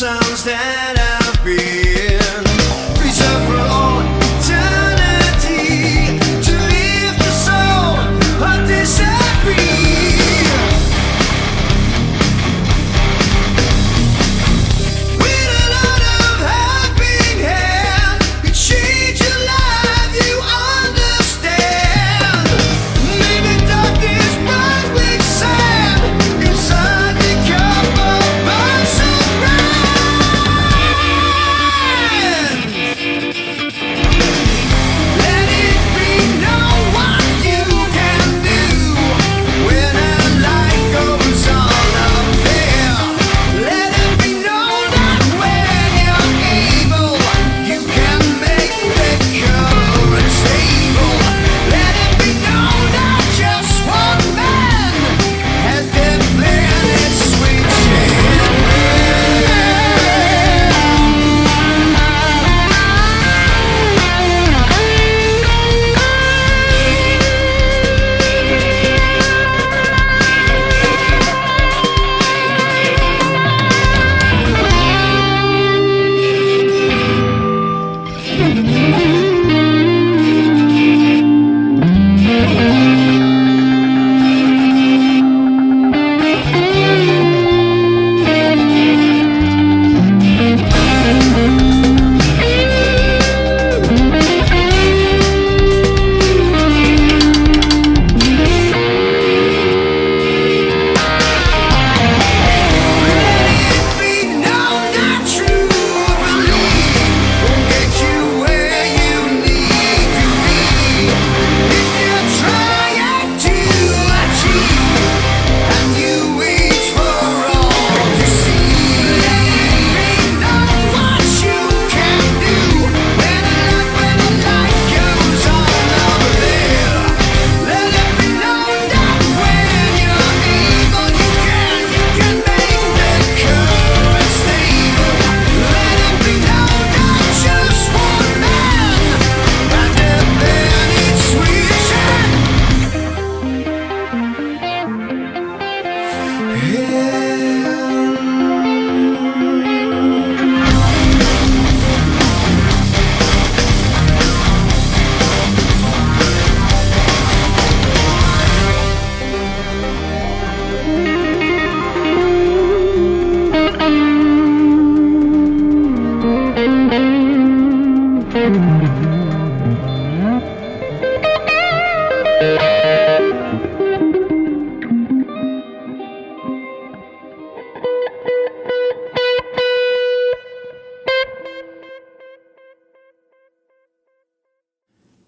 sounds that I've been reserved for all eternity to leave the soul or disagree. With a lot of helping hand, you change your life, you understand. Maybe darkness bright with sand inside the cup of burns and let it be known what you can do when a light goes on up there. Let it be known that when you're able, you can make the current stable. Let it be known that just one man had the planet switching.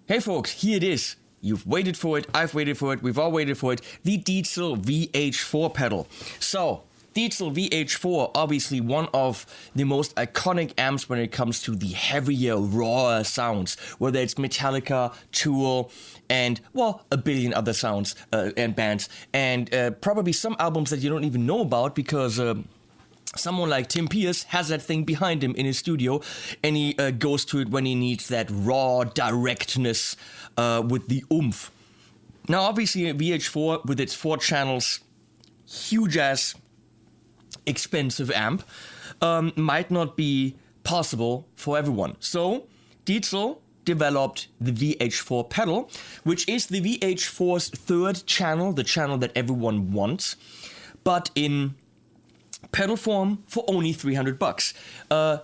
Hey folks, here it is. You've waited for it, I've waited for it, we've all waited for it. The Diezel VH4 pedal. So, Diezel VH4, obviously one of the most iconic amps when it comes to the heavier, rawer sounds. Whether it's Metallica, Tool, and, well, a billion other sounds and bands. And probably some albums that you don't even know about because... someone like Tim Pierce has that thing behind him in his studio, and he goes to it when he needs that raw directness with the oomph. Now, obviously, VH4 with its 4 channels, huge-ass, expensive amp, might not be possible for everyone. So, Diezel developed the VH4 Pedal, which is the VH4's 3rd channel, the channel that everyone wants, but in pedal form for only $300.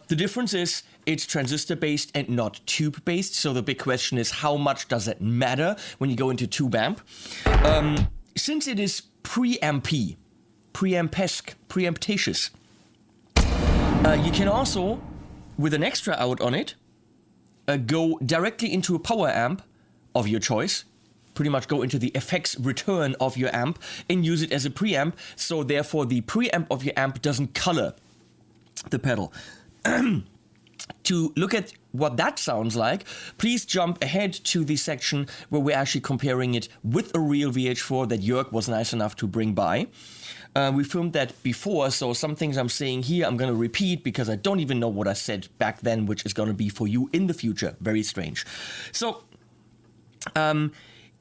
The difference is it's transistor based and not tube based. So the big question is, how much does it matter when you go into tube amp? Since it is preampy, preampesque, preamptatious, you can also, with an extra out on it, go directly into a power amp of your choice. Pretty much go into the effects return of your amp and use it as a preamp, so therefore the preamp of your amp doesn't color the pedal. To look at what that sounds like, please jump ahead to the section where we're actually comparing it with a real VH4 that Jörg was nice enough to bring by. We filmed that before, so some things I'm saying here I'm going to repeat because I don't even know what I said back then, which is going to be for you in the future. Very strange. So,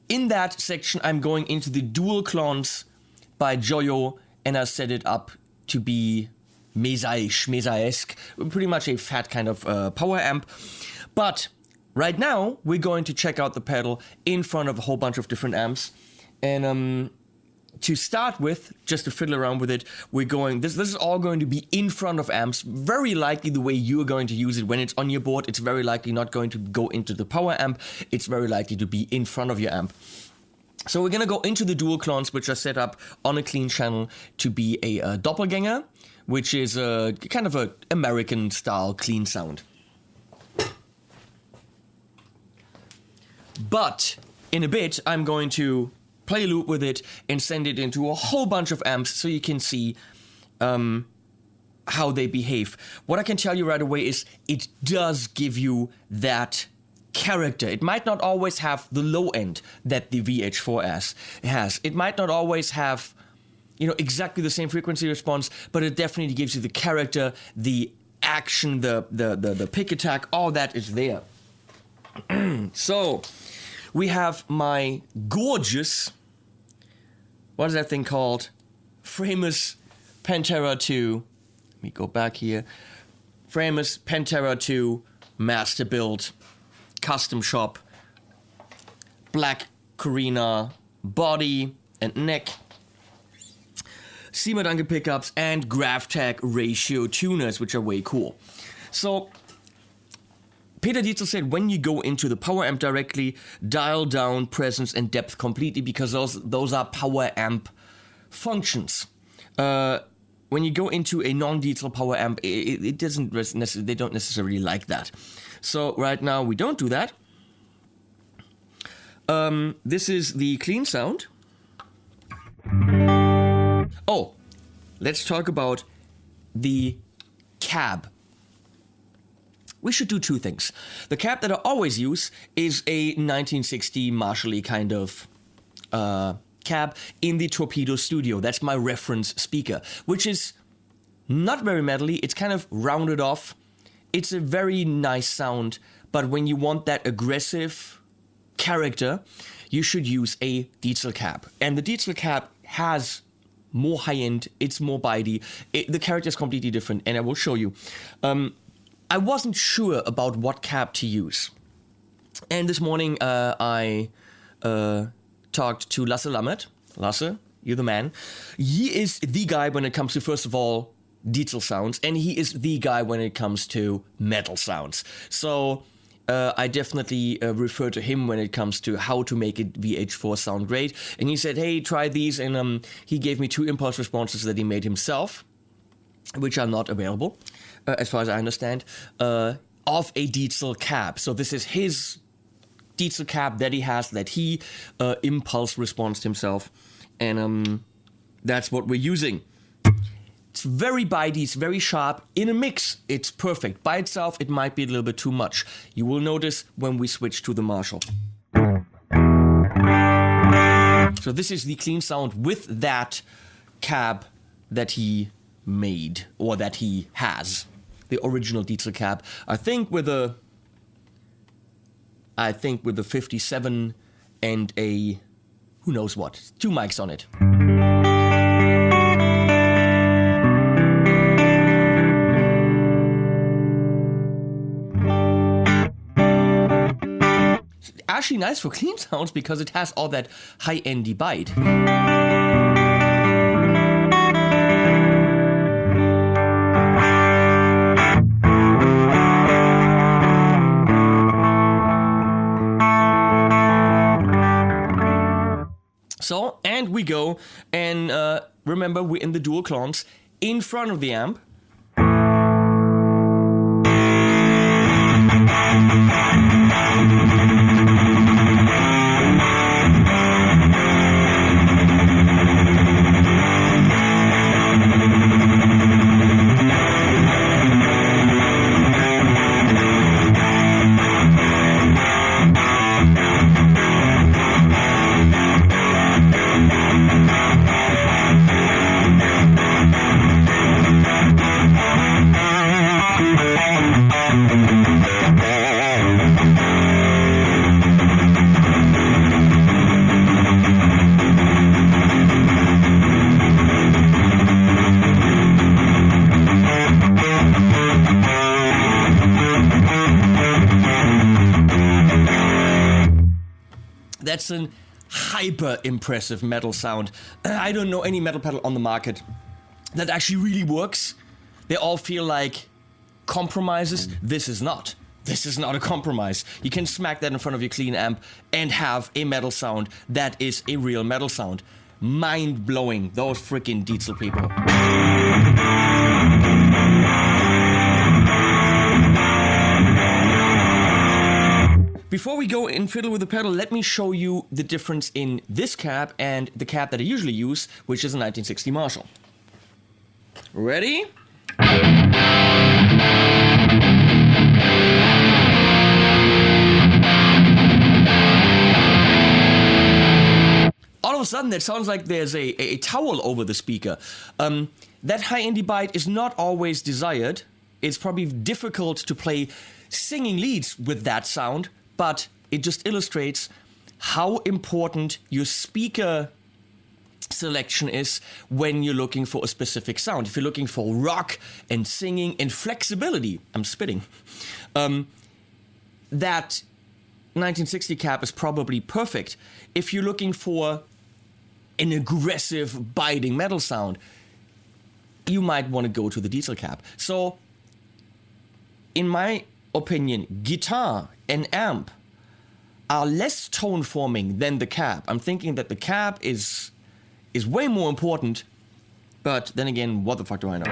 in that section, I'm going into the dual clones by Joyo, and I set it up to be Mesa-esque, pretty much a fat kind of power amp. But right now, we're going to check out the pedal in front of a whole bunch of different amps. And to start with, just to fiddle around with it, we're going, this is all going to be in front of amps. Very likely the way you're going to use it when it's on your board, it's very likely not going to go into the power amp. It's very likely to be in front of your amp. So we're going to go into the dual clones, which are set up on a clean channel to be a doppelganger, which is a kind of a American style clean sound. But in a bit, I'm going to play a loop with it and send it into a whole bunch of amps so you can see how they behave. What I can tell you right away is it does give you that character. It might not always have the low end that the VH4 has. It might not always have, you know, exactly the same frequency response, but it definitely gives you the character, the action, the pick attack, all that is there. So we have my gorgeous, what is that thing called? Framus Panthera 2. Let me go back here. Framus Panthera 2 Masterbuilt custom shop. Black Carina body and neck. Siemer pickups and Graphtag ratio tuners, which are way cool. So Peter Diezel said when you go into the power amp directly, dial down presence and depth completely because those are power amp functions. When you go into a non-Diezel power amp, it doesn't necessarily, they don't necessarily like that. So right now we don't do that. This is the clean sound. Oh, let's talk about the cab. We should do two things. The cab that I always use is a 1960 Marshall-y kind of cab in the Torpedo Studio. That's my reference speaker, which is not very metally. It's kind of rounded off. It's a very nice sound, but when you want that aggressive character, you should use a Diezel cab. And the Diezel cab has more high-end, it's more bitey. The character is completely different, and I will show you. I wasn't sure about what cab to use. And this morning I talked to Lasse Lammert. Lasse, you're the man. He is the guy when it comes to, first of all, Diezel sounds, and he is the guy when it comes to metal sounds. So I definitely refer to him when it comes to how to make a VH4 sound great. And he said, hey, try these, and he gave me 2 impulse responses that he made himself, which are not available, as far as I understand, of a Diezel cab. So this is his Diezel cab that he has, that he impulse responsed himself, and that's what we're using. It's very bitey, it's very sharp. In a mix, it's perfect. By itself, it might be a little bit too much. You will notice when we switch to the Marshall. So this is the clean sound with that cab that he made, or that he has. The original Diezel cab. I think with a 57 and a who knows what. 2 mics on it. Actually nice for clean sounds because it has all that high-endy bite. So, and we go, and remember we're in the dual clones in front of the amp. That's an hyper impressive metal sound. I don't know any metal pedal on the market that actually really works. They all feel like compromises. This is not. This is not a compromise. You can smack that in front of your clean amp and have a metal sound that is a real metal sound. Mind blowing, those freaking Diezel people. Before we go and fiddle with the pedal, let me show you the difference in this cab and the cab that I usually use, which is a 1960 Marshall. Ready? All of a sudden, that sounds like there's a towel over the speaker. That high indie bite is not always desired. It's probably difficult to play singing leads with that sound, but it just illustrates how important your speaker selection is when you're looking for a specific sound. If you're looking for rock and singing and flexibility, I'm spitting, that 1960 cab is probably perfect. If you're looking for an aggressive, biting metal sound, you might want to go to the Diezel cab. So, in my opinion, guitar and amp are less tone forming than the cab. I'm thinking that the cab is way more important, but then again, what the fuck do I know?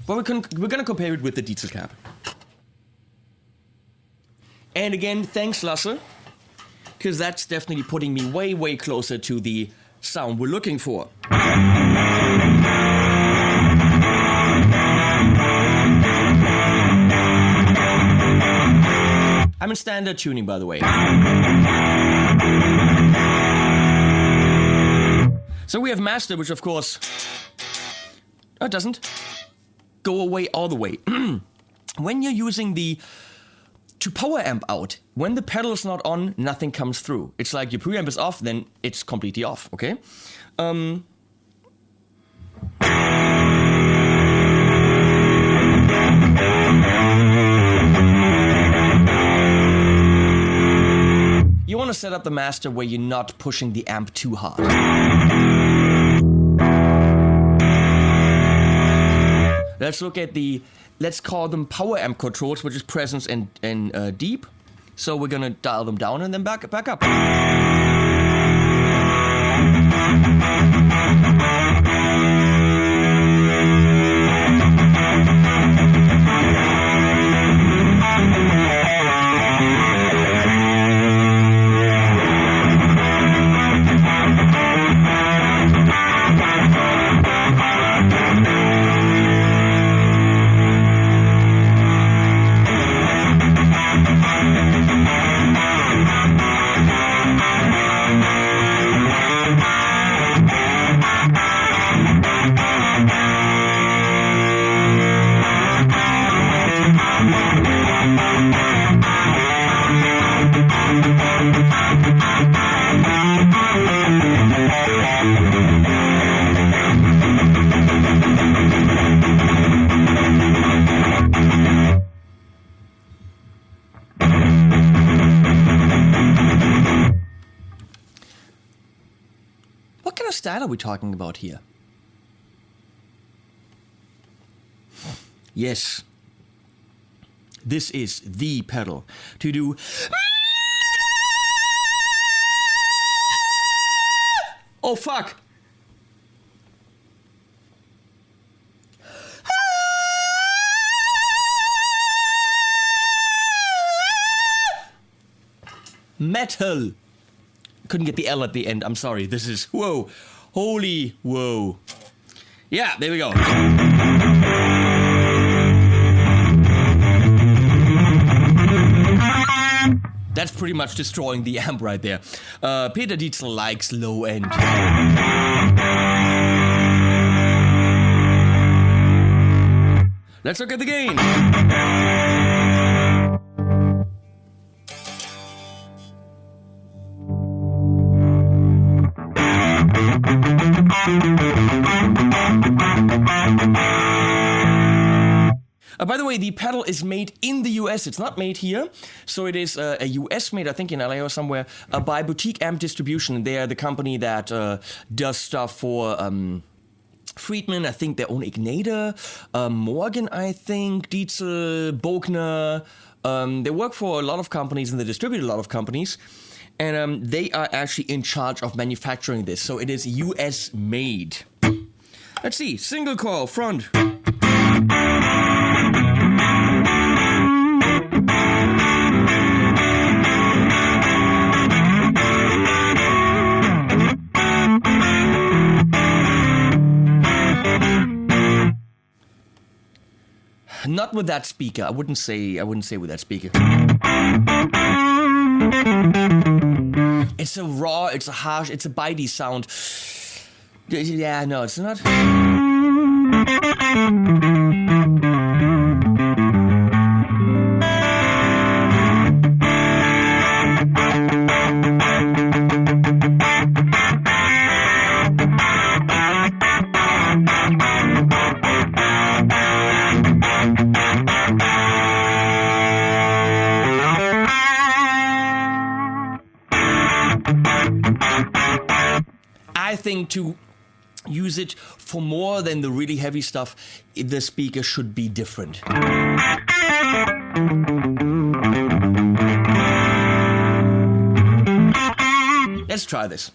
But we're gonna compare it with the Diezel cab. And again, thanks Lasse, because that's definitely putting me way, way closer to the sound we're looking for. I'm in standard tuning, by the way. So we have master, which of course, it doesn't go away all the way. When you're using to power amp out, when the pedal is not on, nothing comes through. It's like your preamp is off, then it's completely off, okay? You want to set up the master where you're not pushing the amp too hard. Let's look at let's call them power amp controls, which is presence and deep. So we're gonna dial them down and then back up. What kind of style are we talking about here? Yes, this is the pedal to do. Oh fuck! Metal! Couldn't get the L at the end, I'm sorry. This is, whoa, holy whoa. Yeah, there we go. That's pretty much destroying the amp right there. Peter Diezel likes low end. Let's look at the gain. By the way, the pedal is made in the US. It's not made here. So it is a US made, I think in LA or somewhere, by Boutique Amp Distribution. They are the company that does stuff for Friedman, I think their own Igniter, Morgan, I think, Diezel, Bogner. They work for a lot of companies and they distribute a lot of companies. And they are actually in charge of manufacturing this. So it is US made. Let's see, single coil, front. Not with that speaker. I wouldn't say with that speaker. It's a raw, it's a harsh, it's a bitey sound. Yeah, no, it's not. I think to use it for more than the really heavy stuff, the speaker should be different. Let's try this.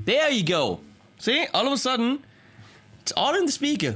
There you go. See, all of a sudden, it's all in the speaker.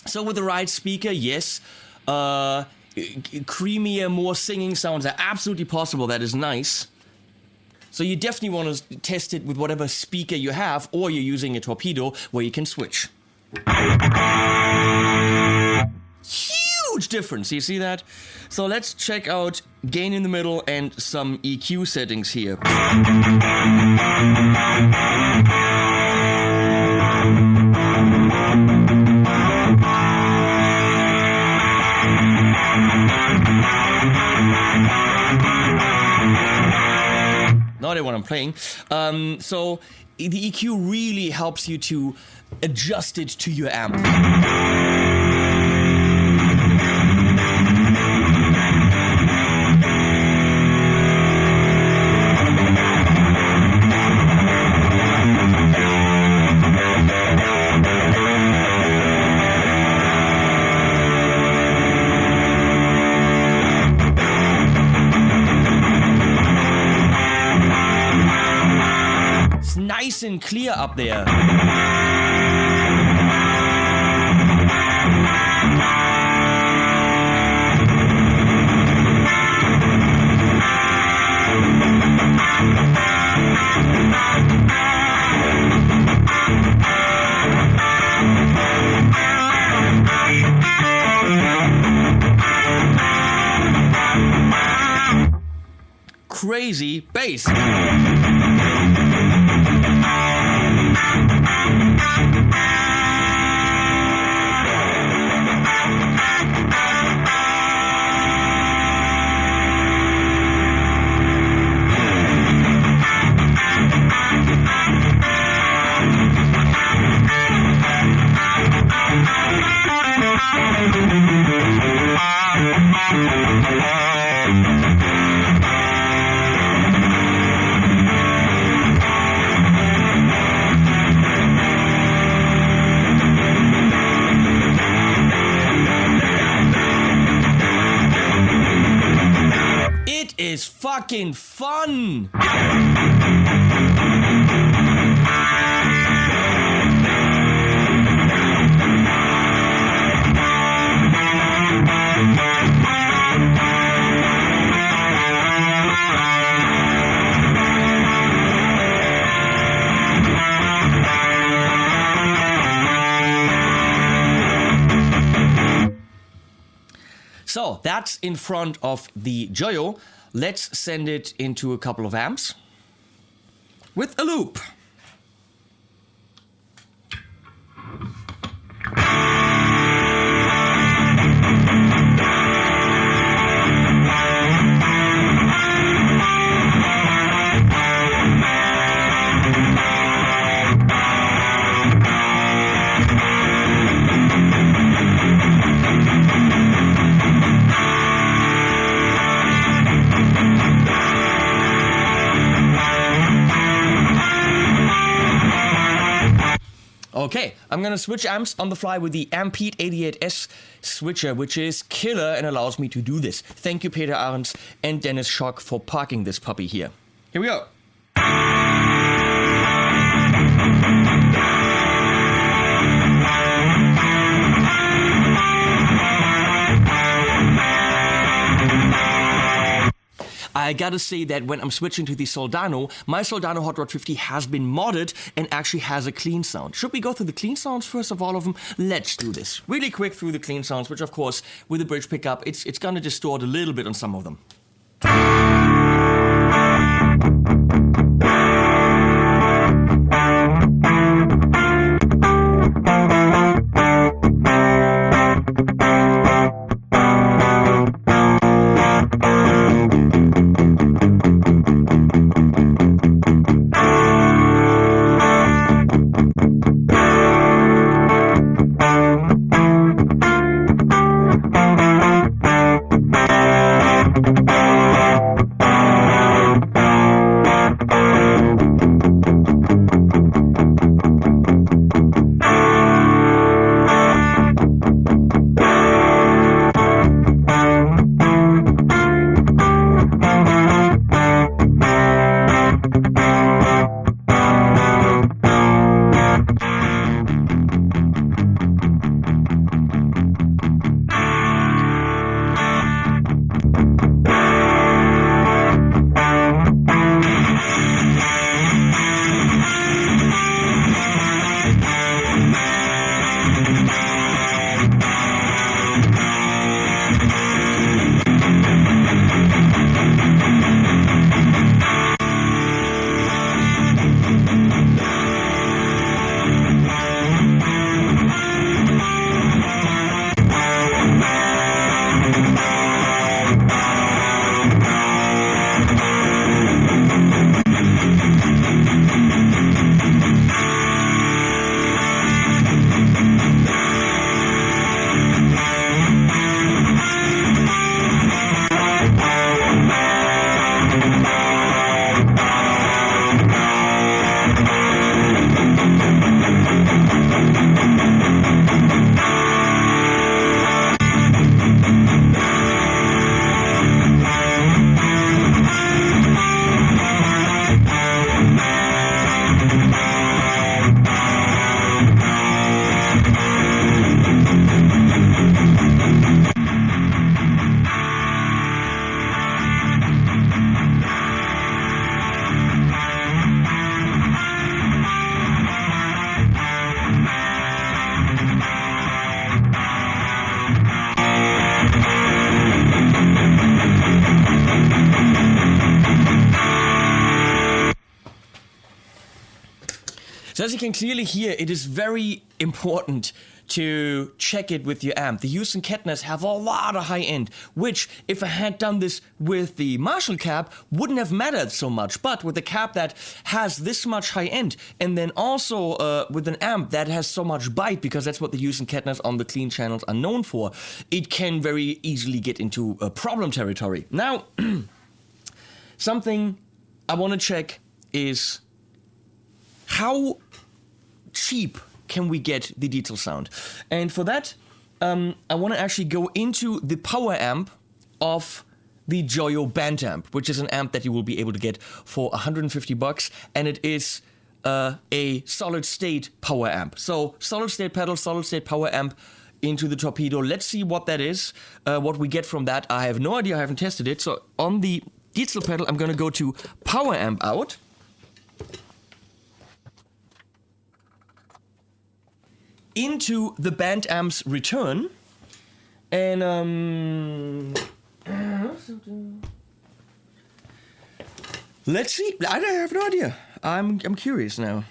So with the right speaker, yes, creamier, more singing sounds are absolutely possible. That is nice. So you definitely want to test it with whatever speaker you have, or you're using a torpedo where you can switch. Huge difference, you see that? So let's check out gain in the middle and some EQ settings here. Not what I'm playing. So the EQ really helps you to adjust it to your amp. Nice and clear up there. crazy bass. It is fucking fun! So that's in front of the Joyo. Let's send it into a couple of amps with a loop. Okay, I'm gonna switch amps on the fly with the Ampete 88S switcher, which is killer and allows me to do this. Thank you, Peter Ahrens and Dennis Schock, for parking this puppy here. Here we go. I gotta say that when I'm switching to the Soldano, my Soldano Hot Rod 50 has been modded and actually has a clean sound. Should we go through the clean sounds first of all of them? Let's do this. Really quick through the clean sounds, which of course, with the bridge pickup, it's gonna distort a little bit on some of them. So as you can clearly hear, it is very important to check it with your amp. The Houston Kettners have a lot of high end, which if I had done this with the Marshall cab, wouldn't have mattered so much. But with a cab that has this much high end, and then also with an amp that has so much bite, because that's what the Houston Kettners on the clean channels are known for, it can very easily get into problem territory. Now, something I want to check is how cheap can we get the Diezel sound? And for that, I want to actually go into the power amp of the Joyo Band Amp, which is an amp that you will be able to get for $150, and it is a solid state power amp. So solid state pedal, solid state power amp into the torpedo. Let's see what that is, what we get from that. I have no idea, I haven't tested it. So on the Diezel pedal, I'm going to go to power amp out. Into the band amp's return, and let's see. I have no idea. I'm curious now.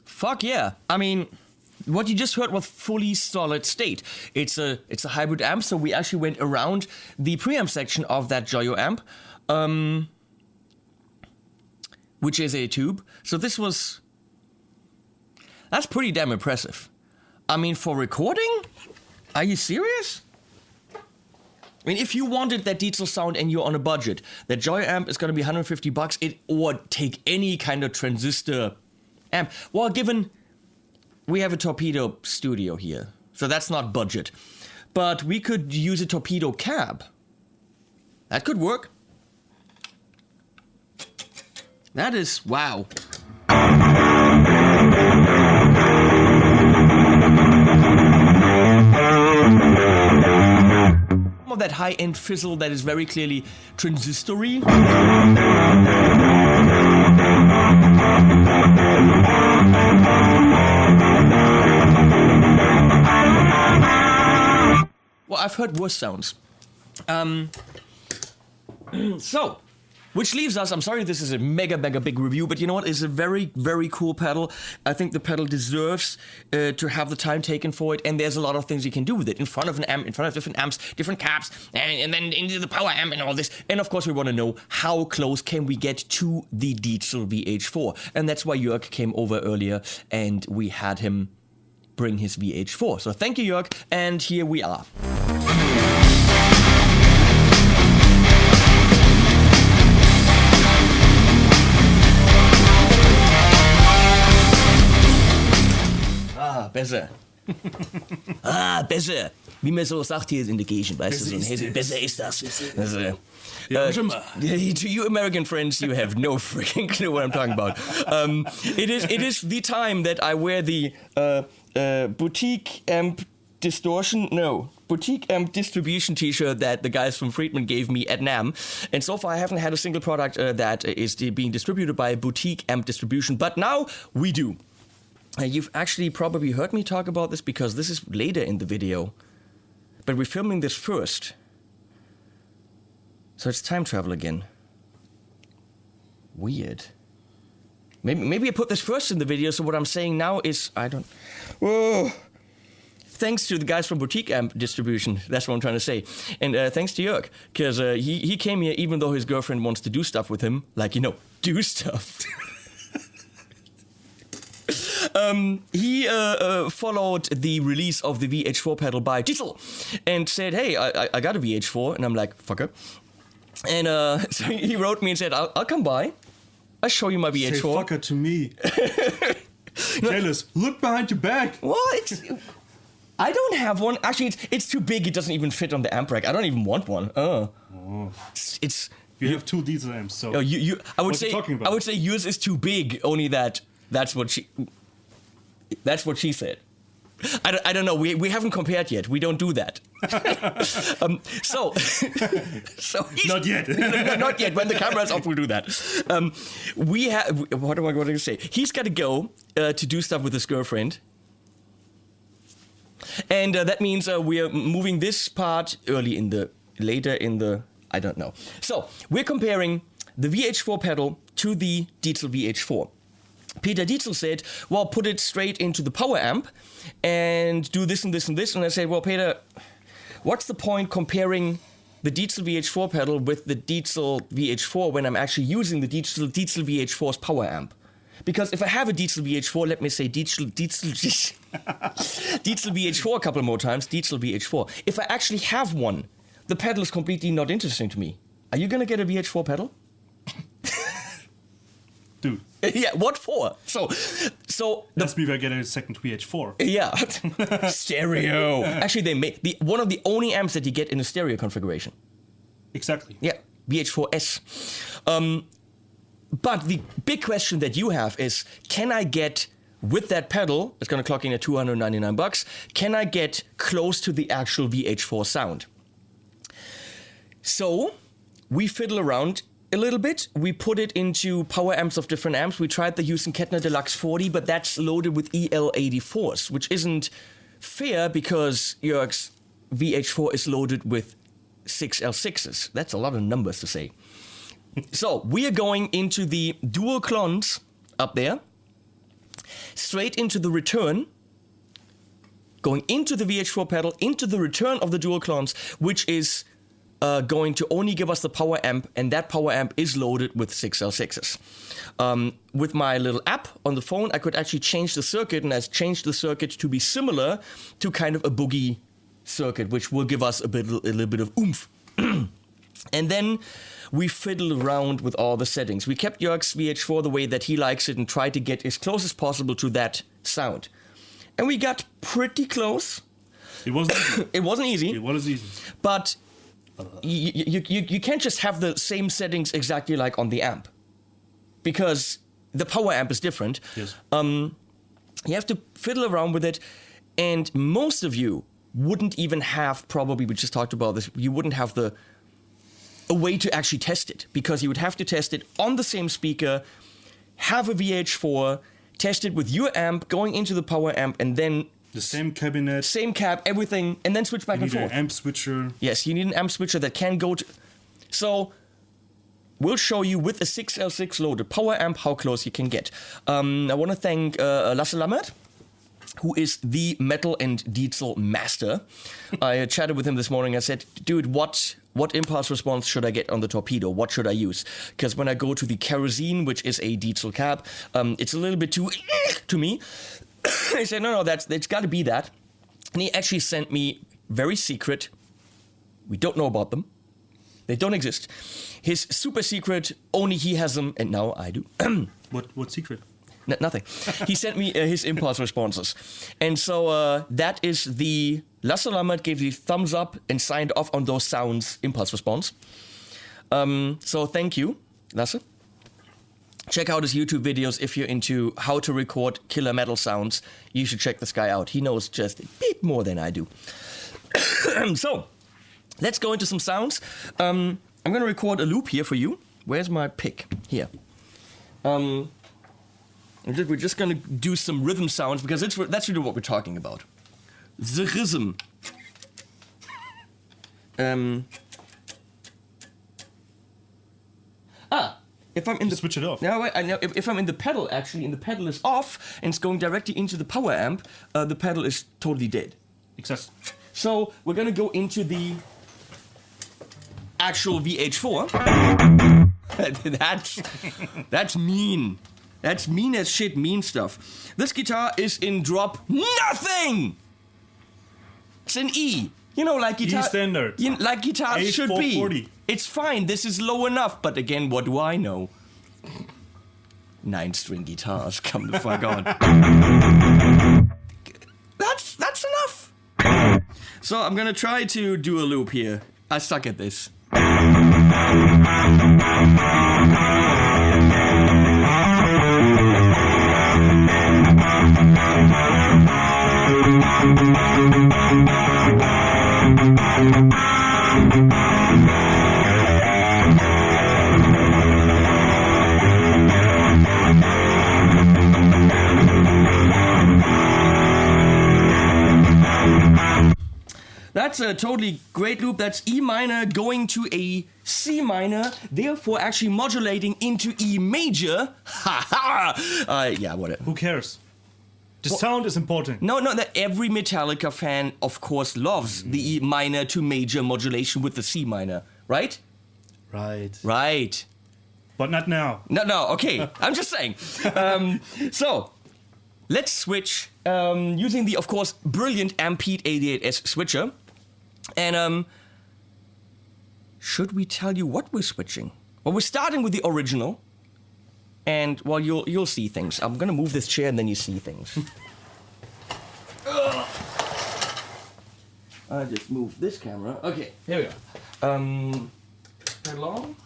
Fuck yeah. I mean, what you just heard was fully solid state. It's a hybrid amp, so we actually went around the preamp section of that Joyo amp, which is a tube. So that's pretty damn impressive. I mean, for recording? Are you serious? I mean, if you wanted that Diezel sound and you're on a budget, that Joyo amp is going to be $150, or take any kind of transistor amp. Well, given we have a torpedo studio here, so that's not budget. But we could use a torpedo cab. That could work. That is, wow. Of that high-end fizzle that is very clearly transistory. Well, I've heard worse sounds. So, which leaves us, I'm sorry this is a mega big review, but you know what, it's a very cool pedal. I think the pedal deserves to have the time taken for it, and there's a lot of things you can do with it. In front of an amp, in front of different amps, different cabs, and then into the power amp and all this. And of course we want to know how close can we get to the Diezel VH4. And that's why Jörg came over earlier and we had him bring his VH4. So thank you, Jörg, and here we are. Besser. Besser. Wie man so sagt hier in der Gegend, weißt du, so ein Hesse, besser ist das. Also, to you American friends, you have no freaking clue what I'm talking about. It is the time that I wear the boutique amp distribution t-shirt that the guys from Friedman gave me at NAMM. And so far I haven't had a single product that is being distributed by boutique amp distribution, but now we do. You've actually probably heard me talk about this because this is later in the video. But we're filming this first. So it's time travel again. Weird. Maybe I put this first in the video, so what I'm saying now is... thanks to the guys from Boutique Amp Distribution. That's what I'm trying to say. And thanks to Jörg, because he came here even though his girlfriend wants to do stuff with him. Like, do stuff. He followed the release of the VH4 pedal by Diezel and said, hey, I got a VH4. And I'm like, fucker. And so he wrote me and said, I'll come by. I'll show you my VH4. Say fucker to me. Jealous. Look behind your back. What? I don't have one. Actually, it's too big. It doesn't even fit on the amp rack. I don't even want one. It's You have 2 Diezel amps, so I would what are say you talking about? I would say yours is too big. Only that's what she said. I don't know. We haven't compared yet. We don't do that. So Not yet. Not yet. When the camera's off, we'll do that. We have. What am I going to say? He's got to go to do stuff with his girlfriend, and that means we are moving this part later in the. I don't know. So we're comparing the VH4 pedal to the Diezel VH4. Peter Diezel said, well, put it straight into the power amp and do this and this and this. And I said, well, Peter, what's the point comparing the Diezel VH4 pedal with the Diezel VH4 when I'm actually using the Diezel VH4's power amp? Because if I have a Diezel VH4, let me say Diezel VH4 a couple more times, Diezel VH4. If I actually have one, the pedal is completely not interesting to me. Are you going to get a VH4 pedal? Dude. Yeah, what for? So That's me if I get a second VH4. yeah, stereo. Actually, they made one of the only amps that you get in a stereo configuration. Exactly. Yeah, VH4S. But the big question that you have is, can I get with that pedal? It's going to clock in at $299. Can I get close to the actual VH4 sound? So we fiddle around a little bit. We put it into power amps of different amps. We tried the Houston Kettner Deluxe 40, but that's loaded with EL84s, which isn't fair because Jörg's VH4 is loaded with 6L6s. That's a lot of numbers to say. So we are going into the dual clones up there, straight into the return, going into the VH4 pedal, into the return of the dual clones, which is going to only give us the power amp, and that power amp is loaded with 6L6s. With my little app on the phone, I could actually change the circuit, and I've changed the circuit to be similar to kind of a boogie circuit, which will give us a little bit of oomph. And then we fiddled around with all the settings. We kept Jörg's VH4 the way that he likes it and tried to get as close as possible to that sound. And we got pretty close. It wasn't easy. It wasn't easy. It was easy. But you can't just have the same settings exactly like on the amp, because the power amp is different. Yes. You have to fiddle around with it, and most of you wouldn't even have, probably, we just talked about this, you wouldn't have a way to actually test it, because you would have to test it on the same speaker, have a VH4, test it with your amp, going into the power amp, and then The same cabinet. same cab, everything, and then switch back You and need an forth. amp switcher. Yes, you need an amp switcher that can go to... So, we'll show you with a 6L6 loaded power amp how close you can get. I want to thank Lasse Lammert, who is the metal and Diezel master. I chatted with him this morning. I said, dude, what impulse response should I get on the Torpedo? What should I use? Because when I go to the Kerosene, which is a Diezel cab, it's a little bit too to me. I said, no, it's got to be that. And he actually sent me very secret. We don't know about them. They don't exist. His super secret, only he has them, and now I do. What secret? Nothing. He sent me his impulse responses. And so that is the... Lasse Lammert gave the thumbs up and signed off on those sounds impulse response. So thank you, Lasse. Check out his YouTube videos if you're into how to record killer metal sounds. You should check this guy out. He knows just a bit more than I do. So, let's go into some sounds. I'm going to record a loop here for you. Where's my pick? Here. We're just going to do some rhythm sounds because that's really what we're talking about. The rhythm. If I'm in the switch it off. No, wait, I know. If I'm in the pedal, actually, and the pedal is off and it's going directly into the power amp, the pedal is totally dead. Exactly. So we're gonna go into the actual VH4. That's mean. That's mean as shit, mean stuff. This guitar is in drop nothing. It's an E. You know, like guitar. E standard. Like guitars should be. H440. It's fine. This is low enough. But again, what do I know? 9-string guitars. Come the fuck on. That's enough. So I'm gonna try to do a loop here. I suck at this. That's a totally great loop. That's E minor going to a C minor, therefore actually modulating into E major. Ha ha! Yeah, whatever. Who cares? The sound is important. No, that every Metallica fan, of course, loves the E minor to major modulation with the C minor, right? Right. Right. But not now. No, okay. I'm just saying. So, let's switch using the, of course, brilliant Ampete 88S switcher. And should we tell you what we're switching? Well, we're starting with the original. And, well, you'll see things. I'm gonna move this chair and then you see things. I just moved this camera. Okay, here we go. Pedal on.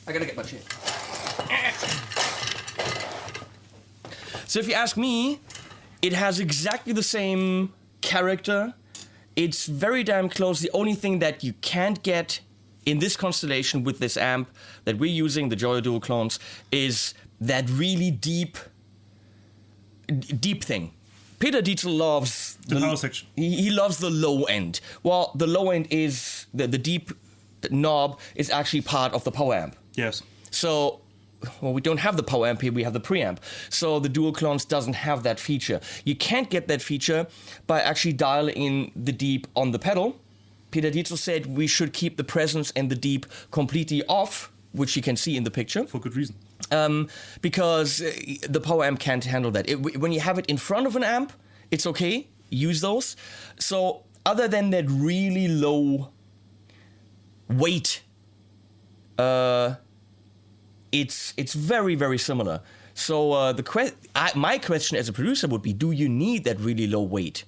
I gotta get my chair. So if you ask me, it has exactly the same character. It's very damn close. The only thing that you can't get in this constellation with this amp that we're using, the Joyo Dual Clones, is that really deep thing. Peter Diezel loves The power section. He loves the low end. Well, the low end is the deep knob is actually part of the power amp. Yes. So, well, we don't have the power amp here, we have the preamp. So the Dual Clones doesn't have that feature. You can't get that feature by actually dialing in the deep on the pedal. Peter Diezel said we should keep the presence and the deep completely off, which you can see in the picture. For good reason. Because the power amp can't handle that. When you have it in front of an amp, it's okay, use those. So other than that really low weight, it's very, very similar. So my question as a producer would be, do you need that really low weight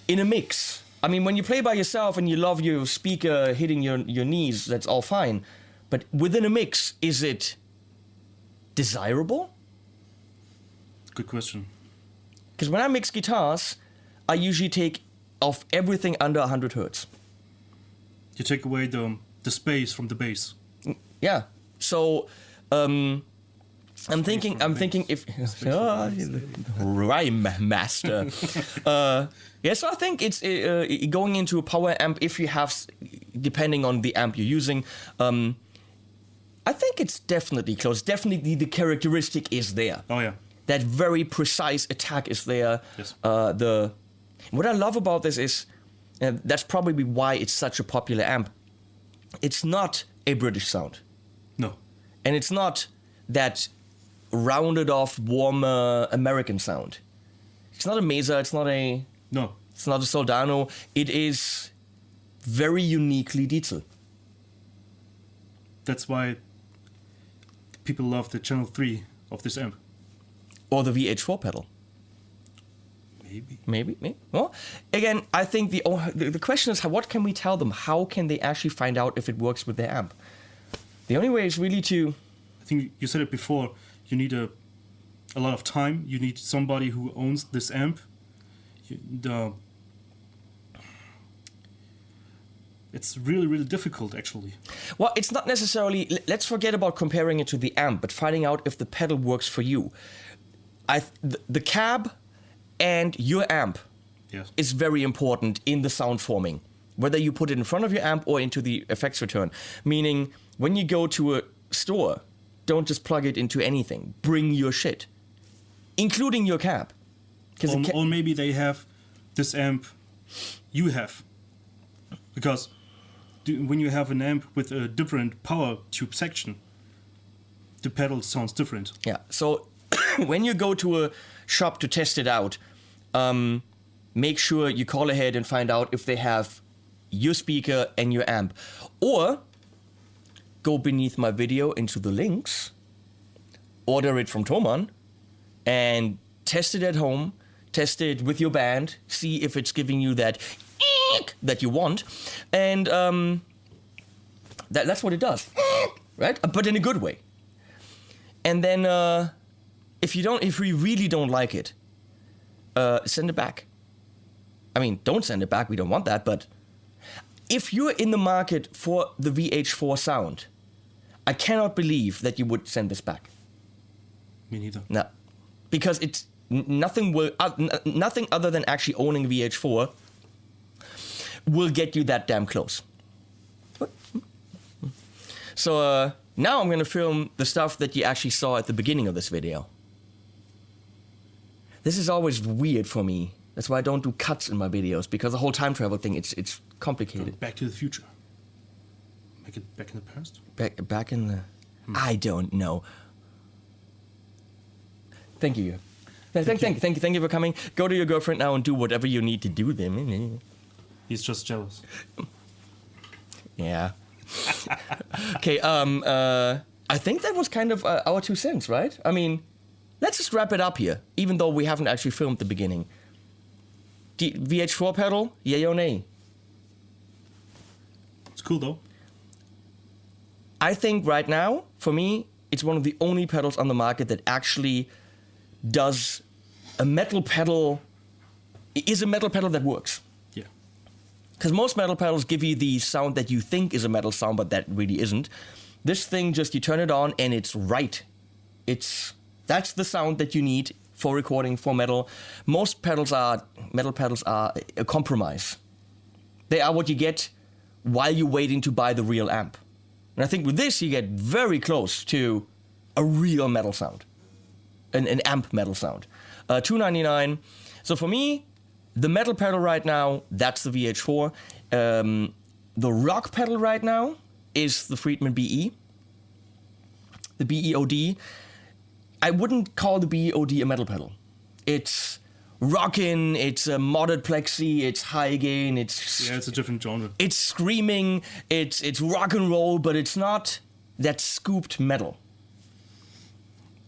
in a mix? I mean, when you play by yourself and you love your speaker hitting your knees, that's all fine. But within a mix, is it desirable? Good question. Because when I mix guitars, I usually take of everything under 100 hertz. You take away the space from the bass. Yeah. So I'm thinking if rhyme master. So I think it's going into a power amp. If you have, depending on the amp you're using, I think it's definitely close. Definitely the characteristic is there. Oh yeah. That very precise attack is there. Yes. What I love about this is, that's probably why it's such a popular amp. It's not a British sound. No. And it's not that rounded off, warmer American sound. It's not a Mesa, it's not a Soldano. It is very uniquely Diezel. That's why people love the channel 3 of this amp. Or the VH4 pedal. Maybe. Well, again, I think the question is, what can we tell them? How can they actually find out if it works with their amp? The only way is really to... I think you said it before. You need a lot of time. You need somebody who owns this amp. It's really, really difficult, actually. Well, it's not necessarily... Let's forget about comparing it to the amp, but finding out if the pedal works for you. The cab and your amp is very important in the sound forming. Whether you put it in front of your amp or into the effects return. Meaning, when you go to a store, don't just plug it into anything. Bring your shit. Including your cab. Or maybe they have this amp you have. Because when you have an amp with a different power tube section, the pedal sounds different. Yeah, so when you go to a shop to test it out, make sure you call ahead and find out if they have your speaker and your amp. Or go beneath my video into the links, order it from Thomann, and test it at home, test it with your band, see if it's giving you that that you want, and that's what it does, right? But in a good way. And then if we really don't like it, send it back. I mean, don't send it back. We don't want that. But if you're in the market for the VH4 sound, I cannot believe that you would send this back. Me neither. No, because it's nothing other than actually owning VH4 will get you that damn close. So now I'm going to film the stuff that you actually saw at the beginning of this video. This is always weird for me. That's why I don't do cuts in my videos, because the whole time travel thing, it's complicated. Back to the future. Make it back in the past? Back in the... I don't know. Thank you. Thank you for coming. Go to your girlfriend now and do whatever you need to do then. He's just jealous. Yeah. Okay, I think that was kind of our 2 cents, right? I mean, let's just wrap it up here, even though we haven't actually filmed the beginning. VH4 pedal, yay or nay? It's cool though. I think right now, for me, it's one of the only pedals on the market that actually does a metal pedal, is a metal pedal that works. Yeah. Because most metal pedals give you the sound that you think is a metal sound, but that really isn't. This thing, just you turn it on and it's right. That's the sound that you need for recording for metal. Most metal pedals are a compromise. They are what you get while you're waiting to buy the real amp. And I think with this, you get very close to a real metal sound. An amp metal sound. $299. So for me, the metal pedal right now, that's the VH4. The rock pedal right now is the Friedman BE. The BEOD. I wouldn't call the BEOD a metal pedal. It's rockin', it's a modded plexi, it's high gain, it's a different genre. It's screaming, it's rock and roll, but it's not that scooped metal.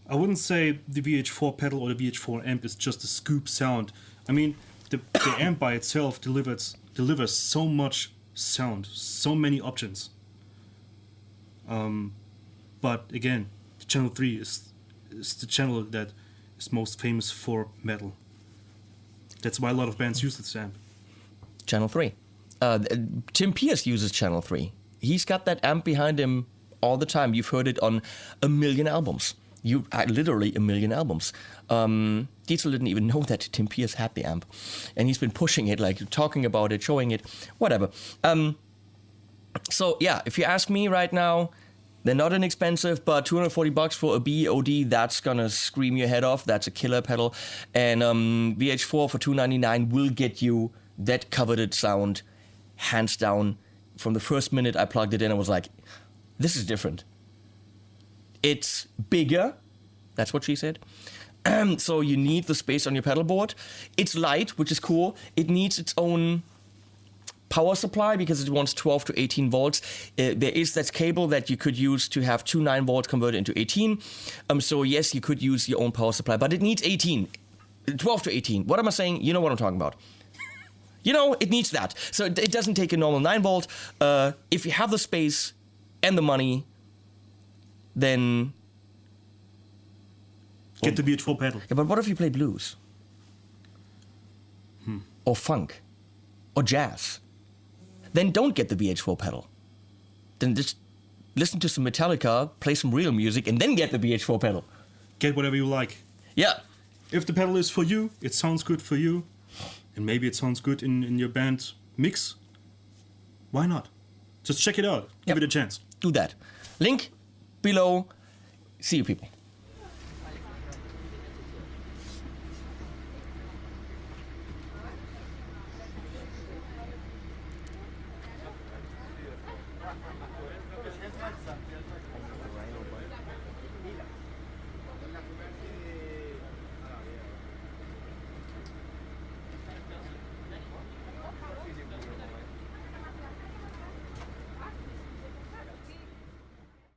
I wouldn't say the VH4 pedal or the VH4 amp is just a scoop sound. I mean, the amp by itself delivers so much sound, so many options. But again, the channel 3 is the channel that is most famous for metal. That's why a lot of bands use this amp. Channel 3. Tim Pierce uses Channel 3. He's got that amp behind him all the time. You've heard it on a million albums. Literally a million albums. Diezel didn't even know that Tim Pierce had the amp. And he's been pushing it, like talking about it, showing it, whatever. So yeah, if you ask me right now, they're not inexpensive, but $240 for a BOD, that's gonna scream your head off. That's a killer pedal. And VH4 for $299 will get you that coveted sound, hands down. From the first minute I plugged it in, I was like, this is different. It's bigger. That's what she said. So you need the space on your pedal board. It's light, which is cool. It needs its own power supply because it wants 12 to 18 volts. There is that cable that you could use to have two 9 volts converted into 18. So yes, you could use your own power supply, but it needs 12 to 18. What am I saying? You know what I'm talking about. It needs that. So it doesn't take a normal 9 volt. If you have the space and the money, then get the VH4 pedal. Yeah, but what if you play blues? Or funk? Or jazz? Then don't get the VH4 pedal. Then just listen to some Metallica, play some real music, and then get the VH4 pedal. Get whatever you like. Yeah. If the pedal is for you, it sounds good for you, and maybe it sounds good in your band mix, why not? Just check it out. Give it a chance. Do that. Link below. See you, people.